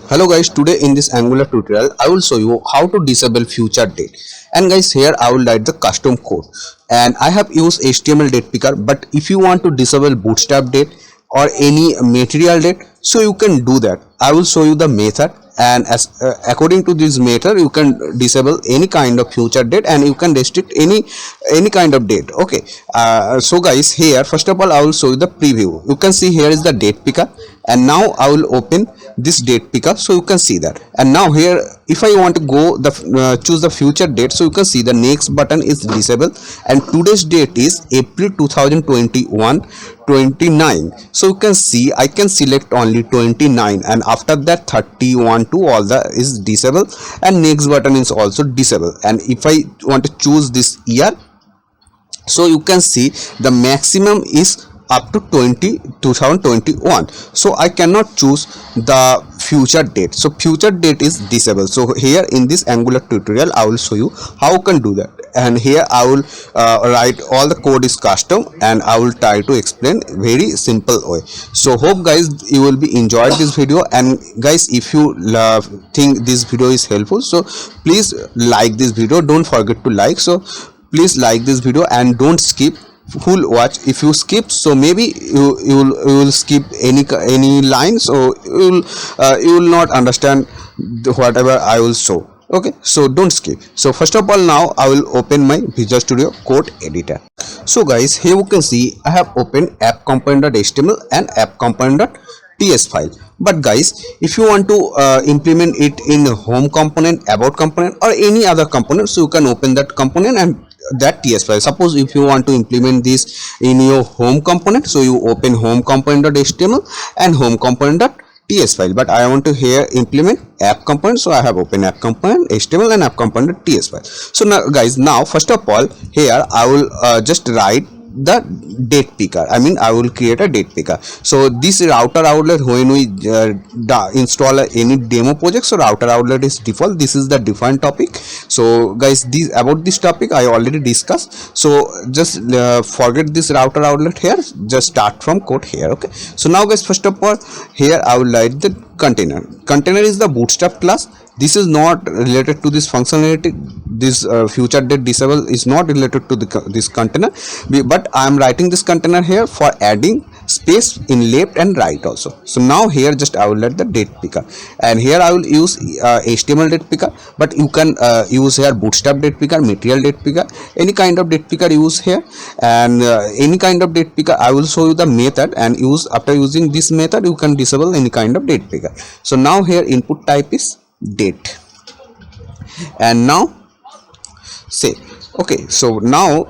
Hello guys, today in this Angular tutorial I will show you how to disable future date. And guys, here I will write the custom code and I have used HTML date picker, but if you want to disable bootstrap date or any material date, so you can do that. I will show you the method, and as according to this method you can disable any kind of future date and you can restrict any kind of date. Okay, so guys, here first of all I will show you the preview. You can see here is the date picker, and now I will open this date picker so you can see that. And now here if I want to go the choose the future date, so you can see the next button is disabled and today's date is April 2021 29. So you can see I can select only 29, and after that 31 to all the is disabled, and next button is also disabled. And if I want to choose this year, so you can see the maximum is up to 2021. So I cannot choose the future date, so future date is disabled. So here in this Angular tutorial I will show you how you can do that, and here I will write all the code is custom and I will try to explain very simple way. So hope guys you will be enjoyed this video, and guys if you think this video is helpful, so please like this video, don't forget to like. So please like this video and don't skip full watch. If you skip, so maybe you will skip any line, so you will not understand whatever I will show. Okay, so don't skip. So first of all, now I will open my Visual Studio Code editor. So guys, here you can see I have opened app component.html and app component.ts file. But guys, if you want to implement it in home component, about component, or any other component, so you can open that component and that ts file. Suppose if you want to implement this in your home component, so you open home component.html and home component.ts file. But I want to here implement app component, so I have open app component html and app component.ts file. So now guys, now first of all here I will just write the date picker. I will create a date picker. So this router outlet, when we install any demo project, so router outlet is default. This is the defined topic. So guys, this about this topic I already discussed, so just forget this router outlet here, just start from code here. Okay, so now guys, first of all here I will write the container is the bootstrap class. This is not related to this functionality. This future date disable is not related to this container, but I am writing this container here for adding space in left and right also. So now here just I will let the date picker, and here I will use HTML date picker, but you can use here bootstrap date picker, material date picker, any kind of date picker use here. And any kind of date picker I will show you the method, and after using this method you can disable any kind of date picker. So now here input type is date, and now say okay. So now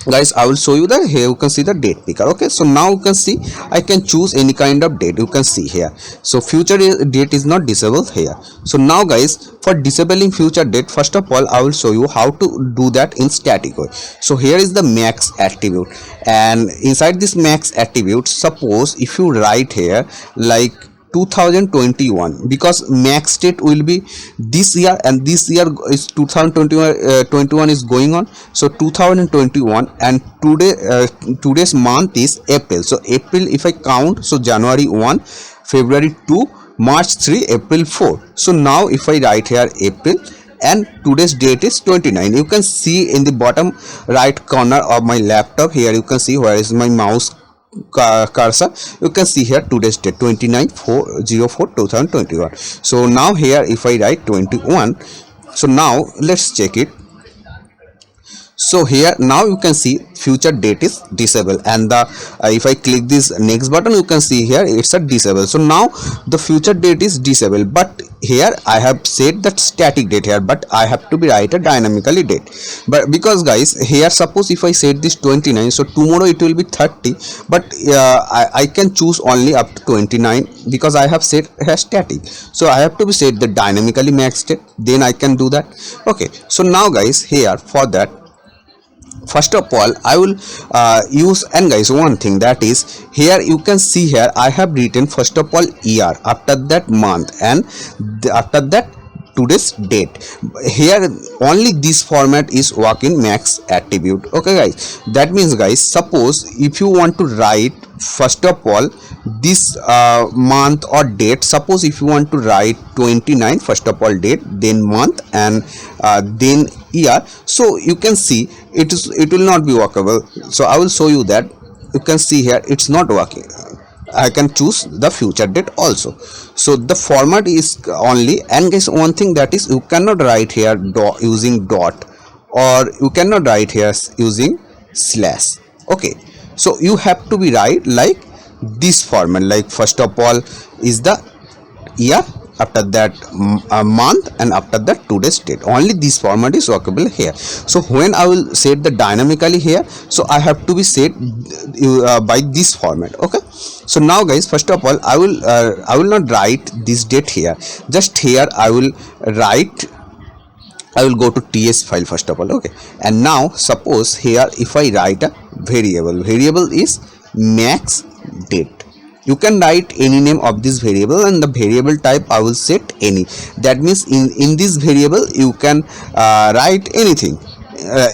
guys, I will show you that here you can see the date picker. Okay, so now you can see I can choose any kind of date. You can see here, so future date is not disabled here. So now guys, for disabling future date, first of all I will show you how to do that in static way. So here is the max attribute, and inside this max attribute, suppose if you write here like 2021, because max date will be this year and this year is 2021 is going on, so 2021, and today's month is April. So April if I count, so January 1, February 2, March 3, April 4. So now if I write here April, and today's date is 29. You can see in the bottom right corner of my laptop here, you can see where is my mouse cursor. You can see here today's date 29/4/04/2021. So now here if I write 21, so now let's check it. So here now you can see future date is disabled, and the if I click this next button, you can see here it's a disable. So now the future date is disabled, but here I have set that static date here, but I have to be write a dynamically date. But because guys, here suppose if I set this 29, so tomorrow it will be 30, but I can choose only up to 29 because I have set here static. So I have to be set the dynamically max date, then I can do that. Okay, so now guys, here for that, first of all I will use, and guys, one thing that is here you can see here I have written first of all year, after that month, and after that today's date. Here only this format is work in max attribute. Okay guys, that means guys, suppose if you want to write first of all this month or date. Suppose if you want to write 29, first of all date, then month, and then year, so you can see it will not be workable. So I will show you that. You can see here it's not working. I can choose the future date also. So the format is only, and guys, one thing that is, you cannot write here using dot, or you cannot write here using slash. Okay, so you have to be write like this format, like first of all is the year, after that a month, and after that today's date. Only this format is workable here. So when I will set the dynamically here, so I have to be set by this format. Okay, so now guys, first of all I will not write this date here. Just here I will go to ts file first of all. Okay, and now suppose here if I write a variable is max date. You can write any name of this variable, and the variable type I will set any. That means in this variable you can write anything.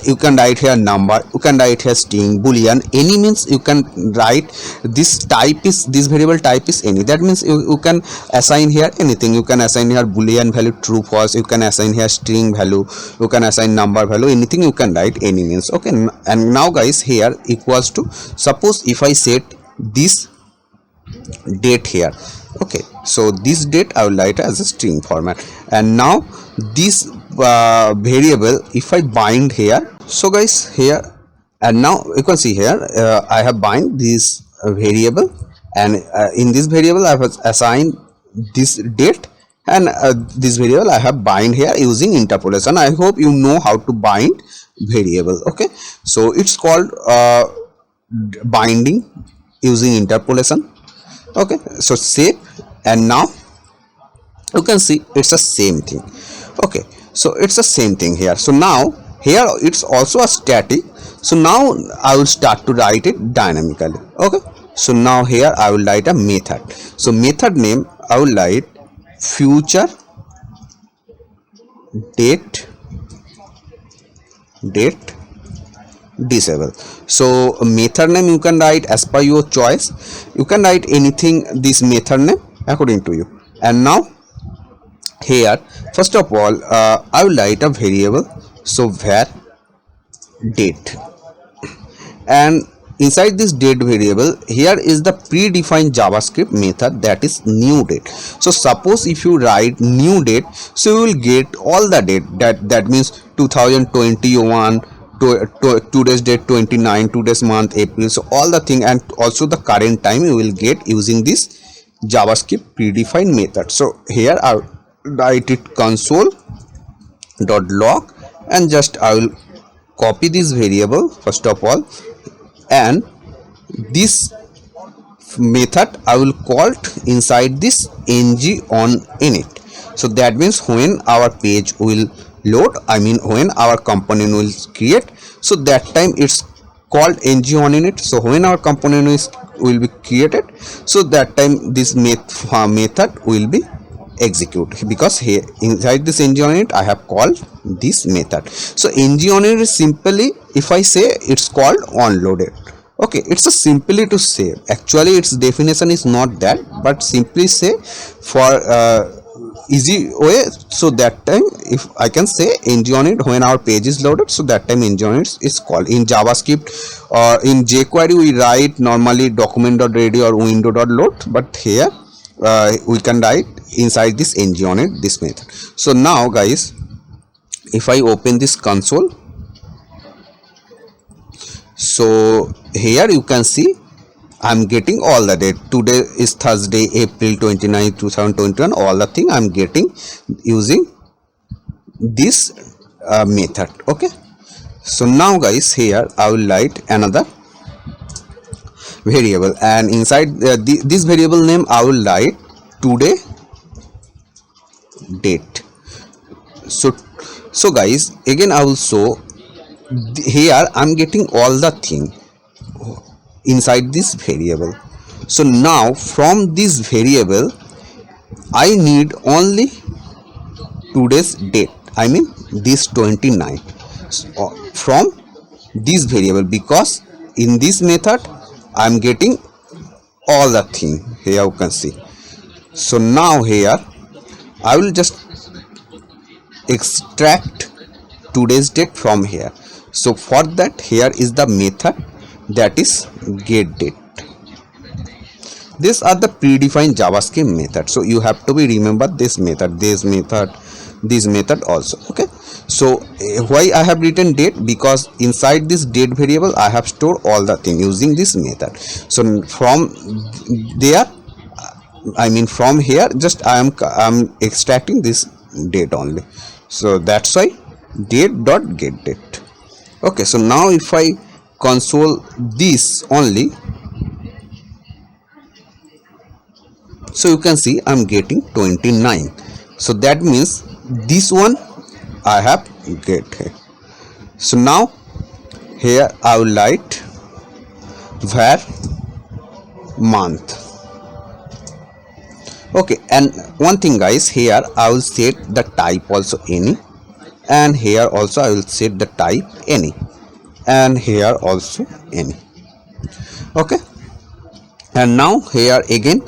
You can write here number, you can write here string, boolean, any means you can write. This variable type is any. That means you can assign here anything. You can assign here boolean value true false, you can assign here string value, you can assign number value, anything you can write any means. Okay, and now guys, here equals to, suppose if I set this date here. Okay, so this date I will write as a string format, and now this variable if I bind here, so guys here, and now you can see here I have bind this variable, and in this variable I have assigned this date, and this variable I have bind here using interpolation. I hope you know how to bind variable. Okay, so it's called binding using interpolation. Okay, so save, and now you can see it's the same thing. Okay, so it's the same thing here. So now here it's also a static. So now I will start to write it dynamically. Okay, so now here I will write a method. So method name I will write future date disable. So method name you can write as per your choice. You can write anything, this method name according to you. And now here first of all I will write a variable, so var date, and inside this date variable here is the predefined JavaScript method, that is new date. So suppose if you write new date, so you will get all the date, that means 2021, today's date 29, today's month April, so all the thing, and also the current time you will get using this JavaScript predefined method. So here I'll write it console.log, and just I will copy this variable first of all, and this method I will call inside this ng on init. So that means when our page will load, I mean when our component will create, so that time it's called ng on init. So when our component will be created, so that time this method will be executed, because here inside this ng on init I have called this method. So ng on init is simply, if I say, it's called onloaded. Okay, it's a simply to say, actually its definition is not that, but simply say for easy way. So that time if I can say ng on it when our page is loaded, so that time ng on it is called. In JavaScript or in jQuery we write normally document.ready or window.load, but here we can write inside this ng on it this method. So now guys, if I open this console, so here you can see I'm getting all the date. Today is Thursday, April 29, 2021. All the thing I'm getting using this method. Okay, so now guys, here I will write another variable, and inside this variable name I will write today date. So guys, again I will show here I'm getting all the thing inside this variable. So now from this variable I need only today's date, I mean this 29 from this variable, because in this method I'm getting all the thing here you can see. So now here I will just extract today's date from here. So for that, here is the method, that is get date. These are the predefined JavaScript method, so you have to be remember this method, this method also. Okay, so why I have written date? Because inside this date variable I have stored all the thing using this method. So from there, I mean from here, just I am extracting this date only. So that's why date dot get date. Okay, so now if I console this only, so you can see I'm getting 29. So that means this one I have get here. So now here I will write var month. Okay, and one thing guys, here I will set the type also any, and here also I will set the type any, and here also any. Okay, and now here again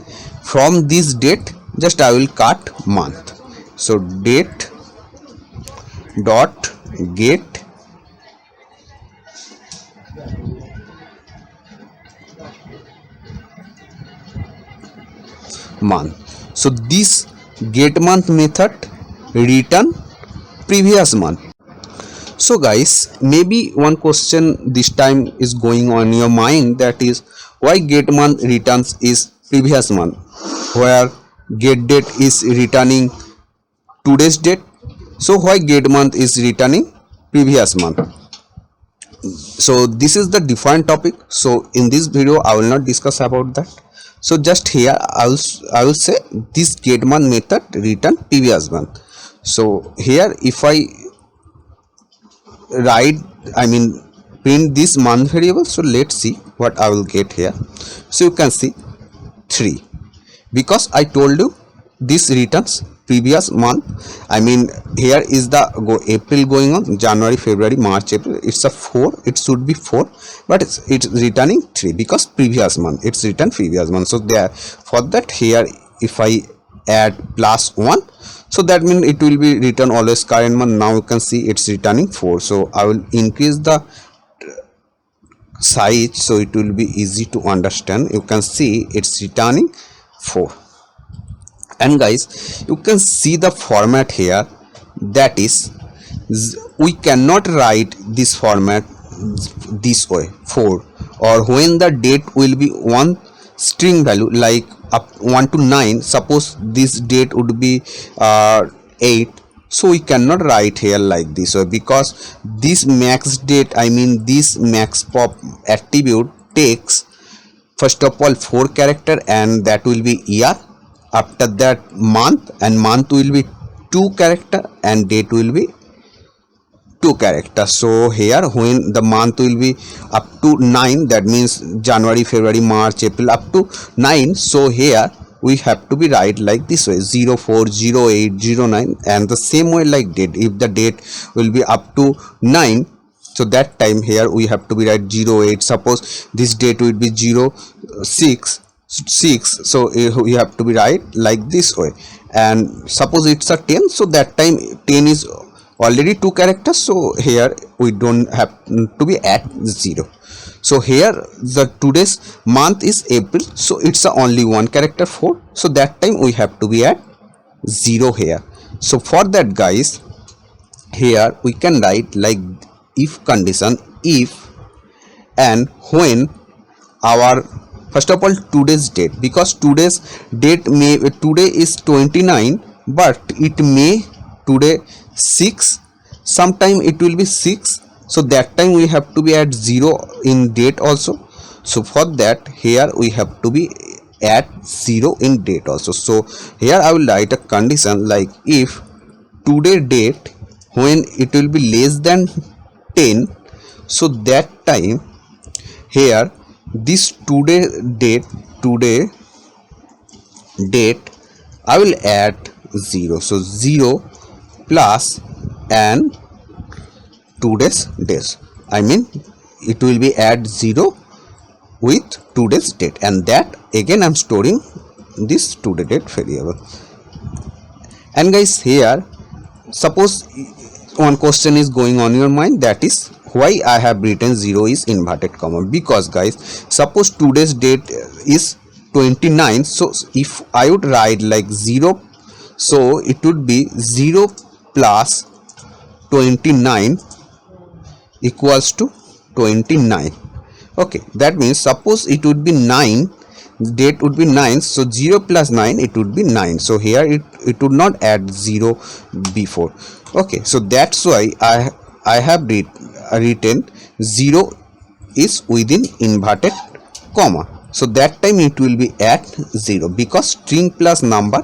from this date just I will cut month. So date dot get month. So this get month method return previous month. So guys, maybe one question this time is going on your mind, that is why get month returns is previous month, where get date is returning today's date. So why get month is returning previous month? So this is the defined topic, so in this video I will not discuss about that. So just here I will say this get month method return previous month. So here if I write, I mean print this month variable, so let's see what I will get here. So you can see 3, because I told you this returns previous month. I mean here is the April going on, January, February, March, April, it's a 4, it should be 4, but it's returning 3 because previous month, it's returned previous month. So there, for that here if I add +1, so that means it will be return always current month. Now you can see it's returning 4, so I will increase the size so it will be easy to understand. You can see it's returning 4. And guys, you can see the format here, that is we cannot write this format this way 4, or when the date will be one string value like up 1 to 9, suppose this date would be 8, so we cannot write here like this way, because this max date, I mean this max pop attribute takes first of all 4 character, and that will be year. After that month, and month will be 2 character, and date will be 2 characters. So here when the month will be up to 9, that means January, February, March, April up to 9, so here we have to be write like this way 04, 08, 09, and the same way like date. If the date will be up to 9, so that time here we have to be write 08. Suppose this date will be 06, so we have to be write like this way. And suppose it's a 10, so that time 10 is already 2 characters, so here we don't have to be at 0. So here the today's month is April, so it's a only 1 character 4, so that time we have to be at 0 here. So for that guys, here we can write like if condition, if and when our first of all today's date, because today's date may, today is 29, but it may today 6, sometime it will be 6, so that time we have to be at 0 in date also. So for that here we have to be at 0 in date also. So here I will write a condition like if today date when it will be less than 10, so that time here this today date I will add 0, so 0 plus and today's days, I mean it will be add 0 with today's date, and that again I'm storing this today date variable. And guys, here suppose one question is going on your mind, that is why I have written 0 is inverted comma. Because guys, suppose today's date is 29, so if I would write like 0, so it would be 0 plus 29 equals to 29. Okay, that means suppose it would be 9, date would be 9, so 0 plus 9 it would be 9. So here it would not add 0 before. Okay, so that's why I have written 0 is within inverted comma. So that time it will be at 0 because string plus number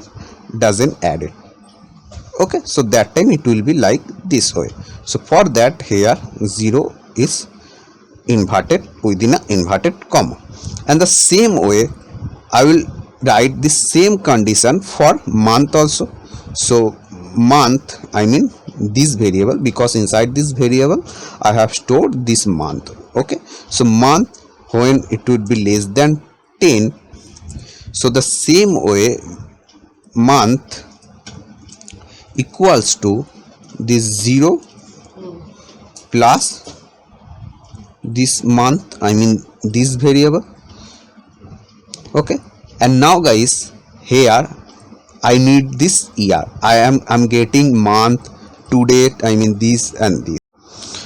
doesn't add it. Okay, so that time it will be like this way. So for that, here 0 is inverted within a inverted comma. And the same way I will write the same condition for month also. So month, I mean this variable, because inside this variable I have stored this month. Okay, so month when it would be less than 10, so the same way month equals to this 0 plus this month, I mean this variable. Okay, and now guys, here I need this year. I'm getting month, to date, I mean this and this.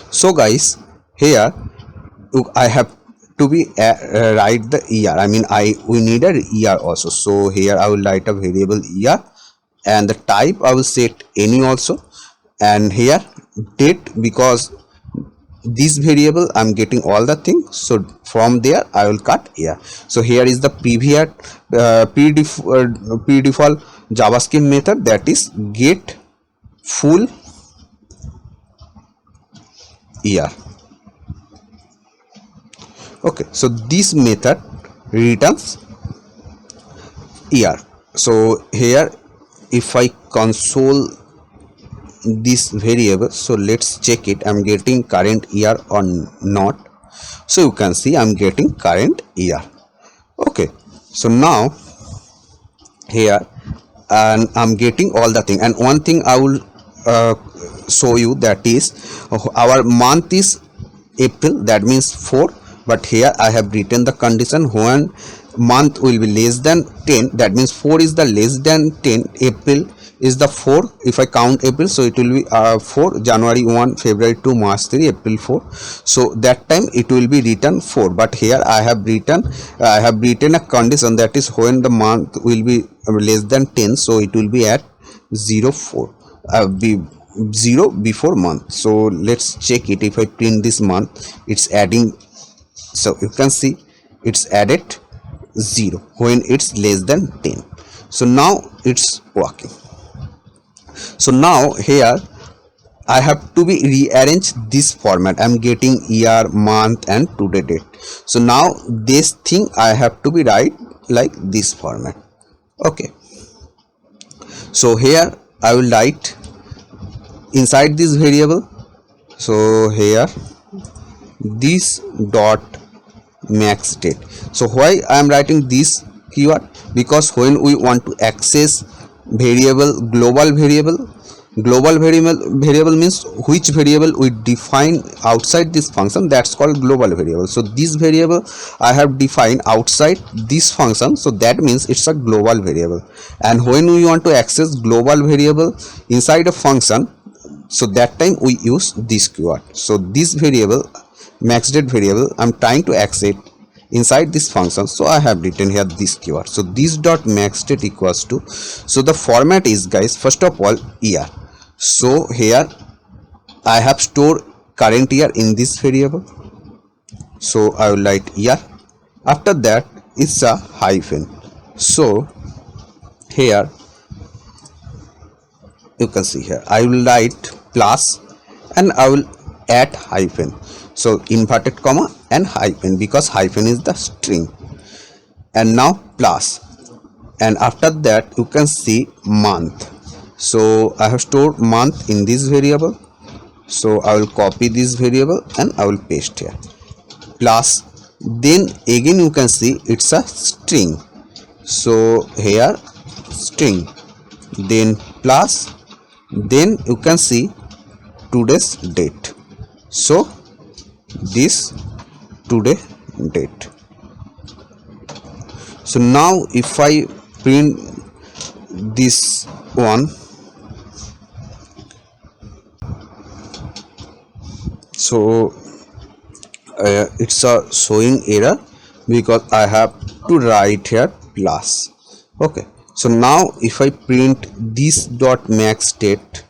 So guys, here I have to be write the year, I mean we need a year also. So here I will write a variable year, and the type I will set any also, and here date, because this variable I'm getting all the things, so from there I will cut year. So here is the previous pre-default JavaScript method, that is get full year. Okay, so this method returns year. So here if I console this variable, so let's check it, I'm getting current year or not. So you can see I'm getting current year. Okay, so now here and I'm getting all the thing. And one thing I will show you, that is our month is April, that means 4, but here I have written the condition when month will be less than 10, that means 4 is the less than 10, April is the 4. If I count April, so it will be 4, January 1, February 2, March 3, April 4. So that time it will be written 4, but here I have written a condition, that is when the month will be less than 10, so it will be at 04, be 0 before month. So let's check it. If I print this month, it's adding, so you can see it's added 0 when it's less than 10. So now it's working. So now here I have to be rearrange this format. I'm getting year, month and today date. So now this thing I have to be write like this format. Okay, so here I will write inside this variable. So here this dot max date. So why I am writing this keyword, because when we want to access variable, global variable means which variable we define outside this function, that's called global variable. So this variable I have defined outside this function, so that means it's a global variable. And when we want to access global variable inside a function, so that time we use this keyword. So this variable, max date variable, I'm trying to access inside this function, so I have written here this keyword. So this dot max date equals to, so the format is guys, first of all year. So here I have stored current year in this variable, so I will write year. After that it's a hyphen, so here you can see here I will write plus and I will add hyphen. So inverted comma and hyphen, because hyphen is the string, and now plus, and after that you can see month. So I have stored month in this variable, so I will copy this variable and I will paste here plus then again you can see it's a string, so here string, then plus, then you can see today's date, so this today date. So now if I print this one, so it's a showing error because I have to write here plus. Okay, so now if I print this dot max date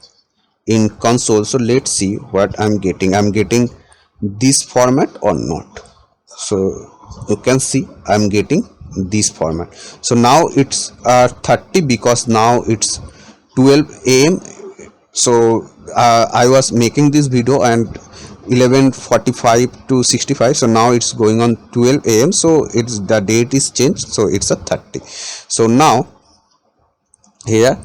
in console, so let's see what I'm getting this format or not. So you can see I'm getting this format. So now it's 30 because now it's 12 a.m. So I was making this video and 11:45 to 65, so now it's going on 12 a.m. so it's the date is changed, so it's a 30. So now here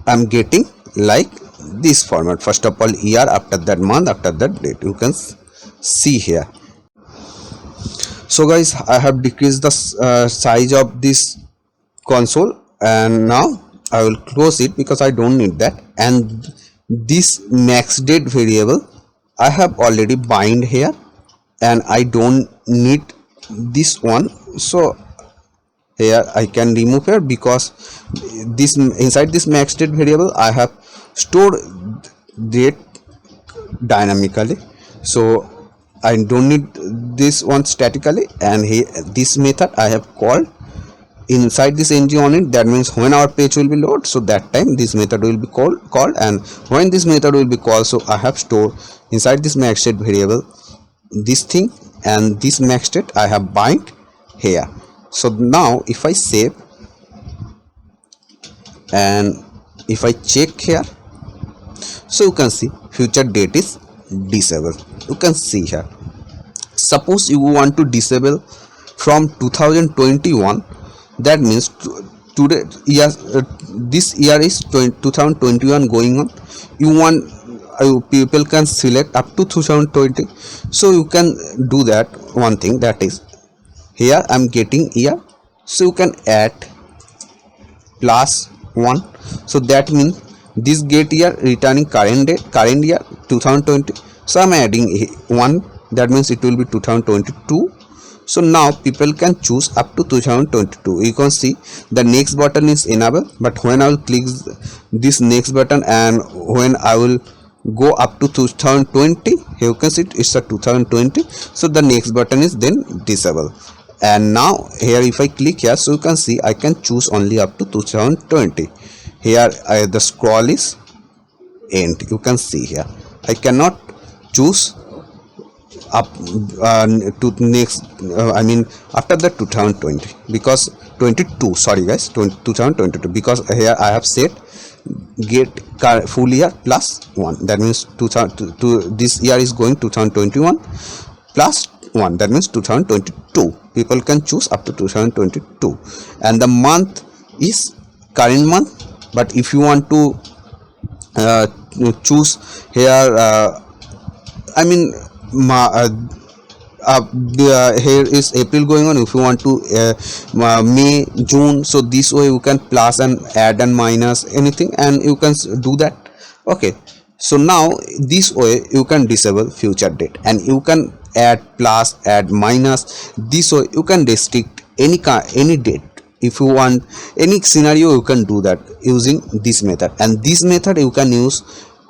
I'm getting like this format, first of all year, after that month, after that date, you can see here. So guys, I have decreased the size of this console and now I will close it because I don't need that. And this max date variable I have already bind here and I don't need this one, so here I can remove here because this inside this max date variable I have stored date dynamically, so I don't need this one statically. And here this method I have called inside this ng on it, that means when our page will be loaded, so that time this method will be called, and when this method will be called, so I have stored inside this max state variable this thing, and this max state I have bind here. So now if I save and if I check here, so you can see future date is disabled. You can see here, suppose you want to disable from 2021, that means today year, this year is 2021 going on, you want people can select up to 2020, so you can do that one thing, that is here I'm getting year, so you can add plus 1, so that means this get year returning current date, current year 2020, so I'm adding 1, that means it will be 2022. So now people can choose up to 2022. You can see the next button is enabled, but when I will click this next button and when I will go up to 2020, here you can see it's a 2020, so the next button is then disabled. And now here if I click here, so you can see I can choose only up to 2020. Here the scroll is end, you can see here I cannot choose up to next I mean after the 2020 because 22, sorry guys, 2022, because here I have said get full year plus 1, that means 2000 to this year is going 2021 plus 1, that means 2022. People can choose up to 2022, and the month is current month. But if you want to choose here I mean here is April going on, if you want to May, June, so this way you can plus and add and minus anything and you can do that. Okay, so now this way you can disable future date and you can add plus, add minus, this way you can restrict any date. If you want any scenario, you can do that using this method, and this method you can use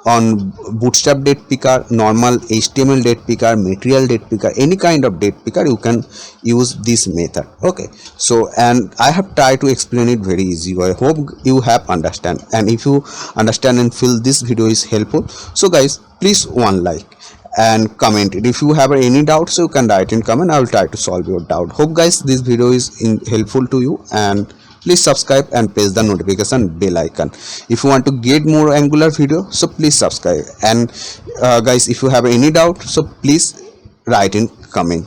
on Bootstrap date picker, normal HTML date picker, material date picker, any kind of date picker you can use this method. Okay, so and I have tried to explain it very easy. I hope you have understand, and if you understand and feel this video is helpful, so guys please one like and comment it. If you have any doubts, you can write in comment, I will try to solve your doubt. Hope guys this video is helpful to you, and please subscribe and press the notification bell icon if you want to get more Angular video, so please subscribe. And guys, if you have any doubt, so please write in comment.